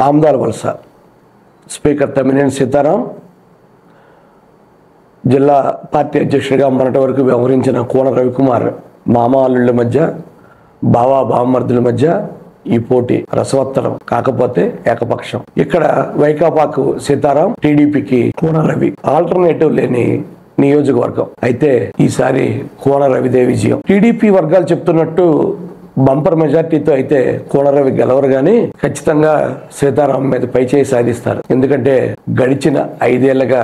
ఆమదాల వలస స్పీకర్ తమ్మినేని సీతారాం, జిల్లా పార్టీ అధ్యక్షుడిగా మొన్నటి వరకు వ్యవహరించిన కోన రవికుమార్ మామాల్లుల మధ్య, బావా బావమర్దుల మధ్య ఈ పోటీ రసవత్తరం కాకపోతే ఏకపక్షం. ఇక్కడ వైకాపాకు సీతారాం, టీడీపీకి కోన రవి. ఆల్టర్నేటివ్ లేని నియోజకవర్గం. అయితే ఈసారి కోన రవిదే విజయం. టీడీపీ వర్గాలు చెప్తున్నట్టు బంపర్ మెజార్టీతో అయితే కోన రవి గెలవరు గాని ఖచ్చితంగా సీతారాం మీద పైచేయి సాధిస్తారు. ఎందుకంటే గడిచిన 5 ఏళ్లుగా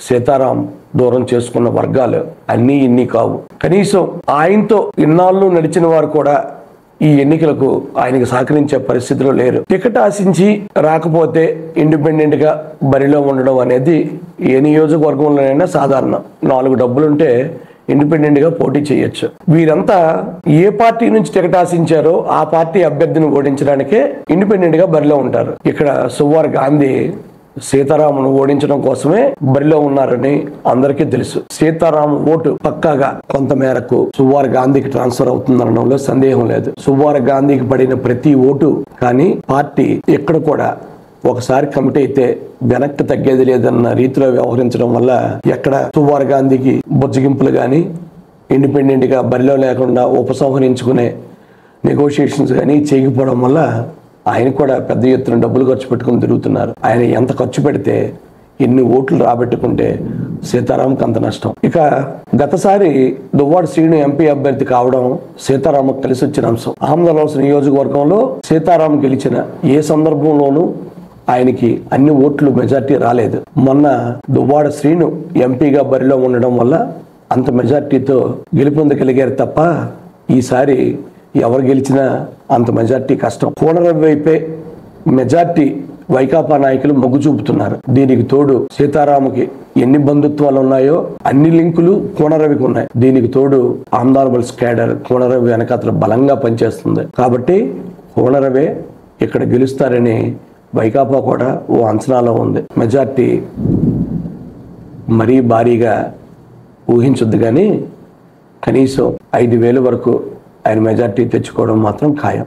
సీతారాం దూరం చేసుకున్న వర్గాలు అన్నీ ఇన్ని కావు. కనీసం ఆయనతో ఇన్నాళ్ళు నడిచిన వారు కూడా ఈ ఎన్నికలకు ఆయనకు సహకరించే పరిస్థితిలో లేరు. టికెట్ ఆశించి రాకపోతే ఇండిపెండెంట్ గా బరిలో ఉండడం అనేది ఏ నియోజకవర్గంలోనైనా సాధారణం. 4 డబ్బులుంటే ఇండిపెండెంట్ గా పోటీ చేయొచ్చు. వీరంతా ఏ పార్టీ నుంచి టికెట్ ఆశించారో ఆ పార్టీ అభ్యర్థిని ఓడించడానికే ఇండిపెండెంట్ గా బరిలో ఉంటారు. ఇక్కడ సువ్వార్ గాంధీ సీతారామును ఓడించడం కోసమే బరిలో ఉన్నారని అందరికీ తెలుసు. సీతారాం ఓటు పక్కాగా కొంత మేరకు సువ్వార్ గాంధీకి ట్రాన్స్ఫర్ అవుతుందనడంలో సందేహం లేదు. సువ్వార్ గాంధీకి పడిన ప్రతి ఓటు కానీ పార్టీ ఎక్కడ కూడా ఒకసారి కమిటీ అయితే వెనక్కి తగ్గేది లేదన్న రీతిలో వ్యవహరించడం వల్ల ఎక్కడ సువ్వార్ గాంధీకి బుజ్జగింపులు గాని, ఇండిపెండెంట్ గా బరిలో లేకుండా ఉపసంహరించుకునే నెగోషియేషన్స్ కానీ చేయకపోవడం వల్ల ఆయన కూడా పెద్ద ఎత్తున డబ్బులు ఖర్చు పెట్టుకుని తిరుగుతున్నారు. ఆయన ఎంత ఖర్చు పెడితే ఎన్ని ఓట్లు రాబెట్టుకుంటే సీతారాంకి అంత నష్టం. ఇక గతసారి దువ్వాడ శ్రీను ఎంపీ అభ్యర్థి కావడం సీతారాంకు కలిసి వచ్చిన అంశం. ఆమదాల వలస నియోజకవర్గంలో సీతారాం గెలిచిన ఏ సందర్భంలోనూ ఆయనకి అన్ని ఓట్లు మెజార్టీ రాలేదు. మొన్న దువ్వాడ శ్రీను ఎంపీగా బరిలో ఉండడం వల్ల అంత మెజార్టీతో గెలుపొందగలిగారు తప్ప ఈసారి ఎవరు గెలిచినా అంత మెజార్టీ కష్టం. కోన రవి వైపే మెజార్టీ వైకాపా నాయకులు మొగ్గు చూపుతున్నారు. దీనికి తోడు సీతారాముకి ఎన్ని బంధుత్వాలు ఉన్నాయో అన్ని లింకులు కోన రవికి ఉన్నాయి. దీనికి తోడు ఆమదాల వలస క్యాడర్ కోన రవి వెనకాతల బలంగా పనిచేస్తుంది. కాబట్టి కోన రవే ఇక్కడ గెలుస్తారని వైకాపా కూడా ఓ అంచనాలో ఉంది. మెజార్టీ మరీ భారీగా ఊహించొద్దు కానీ కనీసం 5,000 వరకు ఆయన మెజార్టీ తెచ్చుకోవడం మాత్రం ఖాయం.